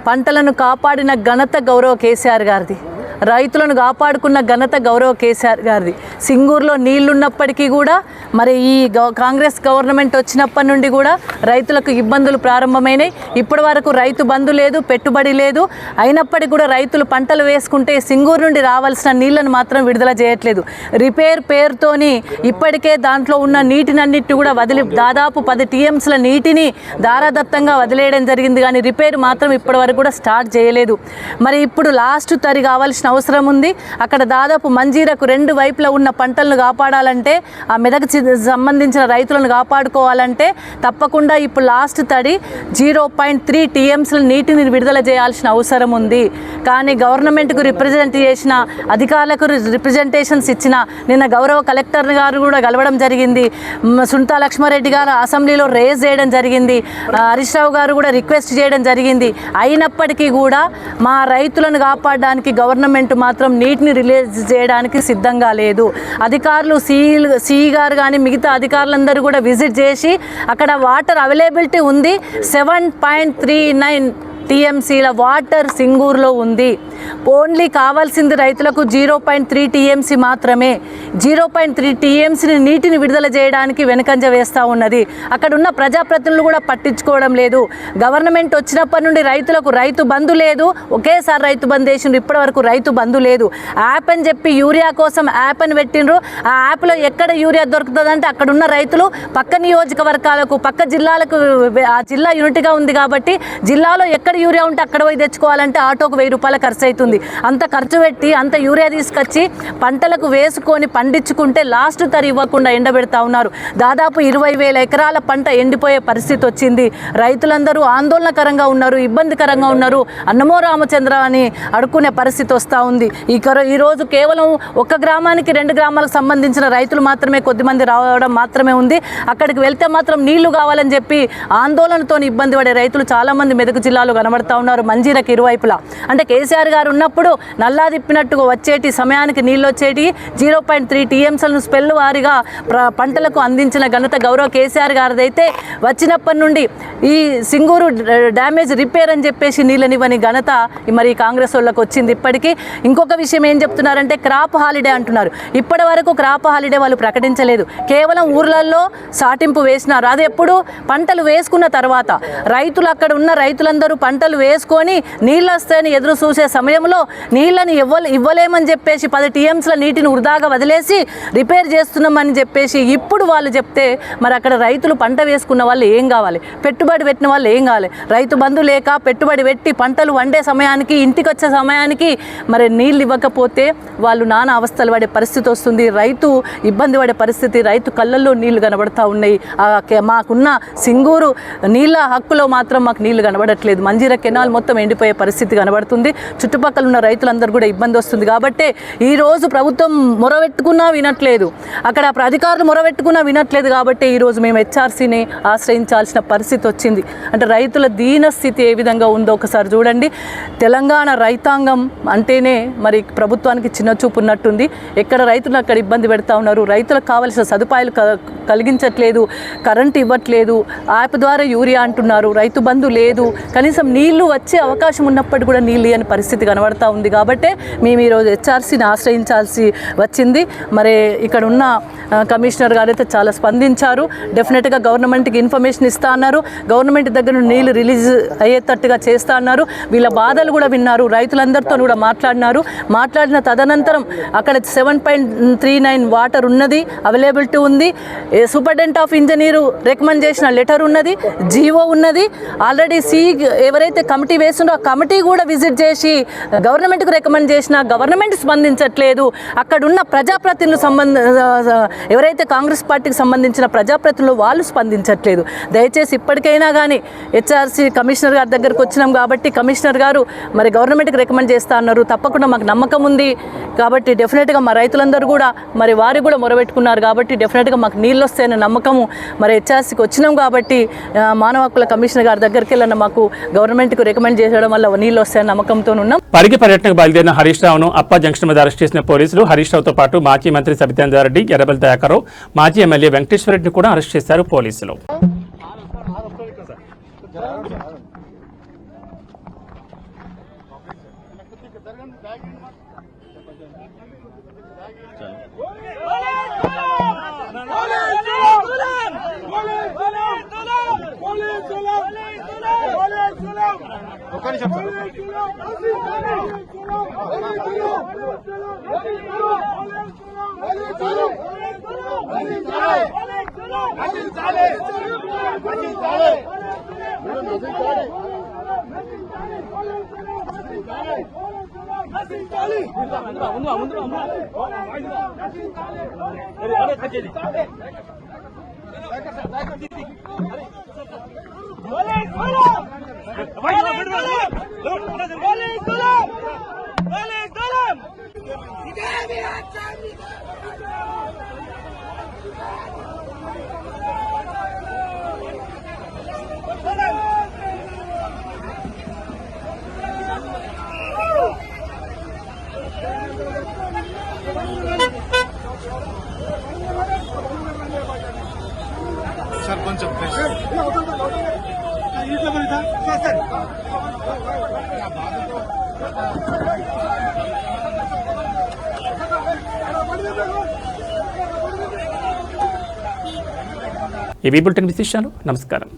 పంటలను కాపాడిన ఘనత గౌరవ కేసీఆర్ గారిది. రైతులను కాపాడుకున్న ఘనత గౌరవ కేసీఆర్ గారిది. సింగూరులో నీళ్లున్నప్పటికీ కూడా ఈ కాంగ్రెస్ గవర్నమెంట్ వచ్చినప్పటి నుండి కూడా రైతులకు ఇబ్బందులు ప్రారంభమైనాయి. ఇప్పటి వరకు రైతు బంధు లేదు, పెట్టుబడి లేదు. అయినప్పటికీ కూడా రైతులు పంటలు వేసుకుంటే సింగూరు నుండి రావాల్సిన నీళ్లను మాత్రం విడుదల చేయట్లేదు. రిపేర్ పేరుతోని ఇప్పటికే దాంట్లో ఉన్న నీటినన్నిటి కూడా దాదాపు 10 టీఎంసీల నీటిని దారాదత్తంగా వదిలేయడం జరిగింది. కానీ రిపేర్ మాత్రం ఇప్పటి వరకు కూడా స్టార్ట్ చేయలేదు. ఇప్పుడు లాస్ట్ తరి కావాల్సిన అవసరం ఉంది. అక్కడ దాదాపు మంజీరకు 2 వైపులా ఉన్న పంటలను కాపాడాలంటే, ఆ మెదక్ సంబంధించిన రైతులను కాపాడుకోవాలంటే తప్పకుండా ఇప్పుడు లాస్ట్ తడి 0.3 టీఎంసీల నీటిని విడుదల చేయాల్సిన అవసరం ఉంది. కానీ గవర్నమెంట్కు రిప్రజెంట్ చేసిన అధికారులకు రిప్రజెంటేషన్స్ ఇచ్చిన నిన్న గౌరవ కలెక్టర్ గారు కూడా కలవడం జరిగింది. సుంతా లక్ష్మారెడ్డి గారు అసెంబ్లీలో రేజ్ చేయడం జరిగింది. హరీష్ రావు గారు కూడా రిక్వెస్ట్ చేయడం జరిగింది. అయినప్పటికీ కూడా మా రైతులను కాపాడడానికి గవర్నమెంట్ మాత్రం నీటిని రిలీజ్ చేయడానికి సిద్ధంగా లేదు. అధికారులు సిఈ గారు కానీ మిగతా అధికారులందరూ కూడా విజిట్ చేసి అక్కడ వాటర్ అవైలబిలిటీ ఉంది. 7.39 టీఎంసీల వాటర్ సింగూరులో ఉంది. ఓన్లీ కావాల్సింది రైతులకు 0.3 టీఎంసీ మాత్రమే. 0.3 టీఎంసీని నీటిని విడుదల చేయడానికి వెనుకంజ వేస్తూ ఉన్నది. అక్కడ ఉన్న ప్రజాప్రతినిధులు కూడా పట్టించుకోవడం లేదు. గవర్నమెంట్ వచ్చినప్పటి నుండి రైతులకు రైతు బంధు లేదు. ఒకేసారి రైతు బంధు వేసిండ్రు. ఇప్పటి వరకు రైతు బంధు లేదు. యాప్ అని చెప్పి యూరియా కోసం యాప్ అని పెట్టిండ్రు. ఆ యాప్లో ఎక్కడ యూరియా దొరుకుతుందంటే అక్కడ ఉన్న రైతులు పక్క నియోజకవర్గాలకు, పక్క జిల్లాలకు, ఆ జిల్లా యూనిట్గా ఉంది కాబట్టి జిల్లాలో ఎక్కడ యూరియా ఉంటే అక్కడ పోయి తెచ్చుకోవాలంటే ఆటోకు 1000 రూపాయలు ఖర్చు అవుతుంది. అంత ఖర్చు పెట్టి అంత యూరియా తీసుకొచ్చి పంటలకు వేసుకొని పండించుకుంటే లాస్ట్ తరి ఇవ్వకుండా ఎండబెడతా ఉన్నారు. దాదాపు 20,000 ఎకరాల పంట ఎండిపోయే పరిస్థితి వచ్చింది. రైతులందరూ ఆందోళనకరంగా ఉన్నారు, ఇబ్బందికరంగా ఉన్నారు. అన్నమో రామచంద్ర అని అడుక్కునే పరిస్థితి వస్తూ ఉంది. ఈరోజు కేవలం ఒక గ్రామానికి 2 గ్రామాలకు సంబంధించిన రైతులు మాత్రమే కొద్దిమంది రావడం మాత్రమే ఉంది. అక్కడికి వెళ్తే మాత్రం నీళ్లు కావాలని చెప్పి ఆందోళనతో ఇబ్బంది పడే రైతులు చాలామంది మెదక్ జిల్లాలో కనబడతా ఉన్నారు. మంజీరకు ఇరువైపులా అంటే కేసీఆర్ గారు ఉన్నప్పుడు నల్లా తిప్పినట్టుగా వచ్చేటి సమయానికి నీళ్ళు వచ్చేటి 0.3 టీఎంసీలను స్పెల్ వారీగా పంటలకు అందించిన ఘనత గౌరవ కేసీఆర్ గారిదైతే వచ్చినప్పటి నుండి ఈ సింగూరు డ్యామేజ్ రిపేర్ అని చెప్పేసి నీళ్ళనివ్వని ఘనత కాంగ్రెస్ వాళ్ళకి వచ్చింది. ఇప్పటికీ ఇంకొక విషయం ఏం చెప్తున్నారంటే క్రాప్ హాలిడే అంటున్నారు. ఇప్పటి వరకు క్రాప్ హాలిడే వాళ్ళు ప్రకటించలేదు. కేవలం ఊర్లలో సాటింపు వేసినారు. అది ఎప్పుడు పంటలు వేసుకున్న తర్వాత రైతులు అక్కడ ఉన్న రైతులందరూ పంటలు వేసుకొని నీళ్ళు వస్తాయని ఎదురు చూసే సమయంలో నీళ్ళని ఇవ్వలేమని చెప్పేసి 10 టీఎంసీల నీటిని వృధాగా వదిలేసి రిపేర్ చేస్తున్నామని చెప్పేసి ఇప్పుడు వాళ్ళు చెప్తే అక్కడ రైతులు పంట వేసుకున్న వాళ్ళు ఏం కావాలి, పెట్టుబడి పెట్టిన వాళ్ళు ఏం కావాలి? రైతు బంధు లేక పెట్టుబడి పెట్టి పంటలు వండే సమయానికి, ఇంటికి వచ్చే సమయానికి నీళ్ళు ఇవ్వకపోతే వాళ్ళు నానా అవస్థలు పడే పరిస్థితి వస్తుంది. రైతు ఇబ్బంది పడే పరిస్థితి. రైతు కళ్ళల్లో నీళ్లు కనబడతా ఉన్నాయి. మాకున్న సింగూరు నీళ్ళ హక్కులో మాత్రం మాకు నీళ్లు కనబడట్లేదు. మంజీరా కెనాల్ మొత్తం ఎండిపోయే పరిస్థితి కనబడుతుంది. చుట్టుపక్కల చుట్టుపక్కల ఉన్న రైతులందరూ కూడా ఇబ్బంది వస్తుంది. కాబట్టి ఈరోజు ప్రభుత్వం మొరబెట్టుకున్నా వినట్లేదు, అక్కడ అధికారులు మొరబెట్టుకున్నా వినట్లేదు. కాబట్టి ఈరోజు మేము హెచ్ఆర్సీని ఆశ్రయించాల్సిన పరిస్థితి వచ్చింది. అంటే రైతుల దీనస్థితి ఏ విధంగా ఉందో ఒకసారి చూడండి. తెలంగాణ రైతాంగం అంటేనే మరి ప్రభుత్వానికి చిన్న చూపు ఉన్నట్టుంది. ఎక్కడ రైతులు అక్కడ ఇబ్బంది పెడతా ఉన్నారు. రైతులకు కావాల్సిన సదుపాయాలు కలిగించట్లేదు, కరెంటు ఇవ్వట్లేదు, యాప్ ద్వారా యూరియా అంటున్నారు, రైతు బంధు లేదు, కనీసం నీళ్లు వచ్చే అవకాశం ఉన్నప్పటికీ కూడా నీళ్ళు లేని పరిస్థితి కనబడతా ఉంది. కాబట్టి మేము ఈరోజు హెచ్ఆర్సీని ఆశ్రయించాల్సి వచ్చింది. మరి ఇక్కడ ఉన్న కమిషనర్ గారు అయితే చాలా స్పందించారు. డెఫినెట్గా గవర్నమెంట్కి ఇన్ఫర్మేషన్ ఇస్తా అన్నారు, గవర్నమెంట్ దగ్గర నుండి నీళ్లు రిలీజ్ అయ్యేటట్టుగా చేస్తా అన్నారు. వీళ్ళ బాధలు కూడా విన్నారు, రైతులందరితో కూడా మాట్లాడిన తదనంతరం అక్కడ 7.39 వాటర్ ఉన్నది, అవైలబిలిటీ ఉంది. సూపరింటెండెంట్ ఆఫ్ ఇంజనీరు రికమెండ్ చేసిన లెటర్ ఉన్నది, జీవో ఉన్నది. ఆల్రెడీ ఎవరైతే కమిటీ వేస్తుందో ఆ కమిటీ కూడా విజిట్ చేసి గవర్నమెంట్కు రికమెండ్ చేసినా గవర్నమెంట్ స్పందించట్లేదు. అక్కడున్న ప్రజాప్రతినిధులు ఎవరైతే కాంగ్రెస్ పార్టీకి సంబంధించిన ప్రజాప్రతినిధులు వాళ్ళు స్పందించట్లేదు. దయచేసి ఇప్పటికైనా కానీ హెచ్ఆర్సీ కమిషనర్ గారి దగ్గరకు వచ్చినాం కాబట్టి కమిషనర్ గారు మరి గవర్నమెంట్కి రికమెండ్ చేస్తా అన్నారు. తప్పకుండా మాకు నమ్మకం ఉంది కాబట్టి డెఫినెట్గా మా రైతులందరూ కూడా మరి వారు కూడా మొరబెట్టుకున్నారు కాబట్టి డెఫినెట్గా మాకు నీళ్ళు వస్తాయన్న నమ్మకము మరి హెచ్ఆర్సీకి వచ్చినాం కాబట్టి మానవ హక్కుల కమిషనర్ గారి దగ్గరికి వెళ్ళిన మాకు గవర్నమెంట్కు రికమెండ్ చేయడం వల్ల నీళ్ళు వస్తాయన్న నమ్మకంతో ఉన్నాం. పరిగి పర్యటనకు బయలుదేరిన హరీష్ రావును అప్ప జంక్షన్ మీద అరెస్ట్ చేసిన పోలీసులు హరీష్ రావుతో పాటు మాజీ మంత్రి సబితేందర్ రెడ్డి, ఎర్రబెల్లి దయాకర్, మాజీ ఎమ్మెల్యే వెంకటేశ్వర రెడ్డిని కూడా అరెస్ట్ చేశారు పోలీసులు. సార్ కొంచెం ఈ బులెటిన్ విశేషాలు. నమస్కారం.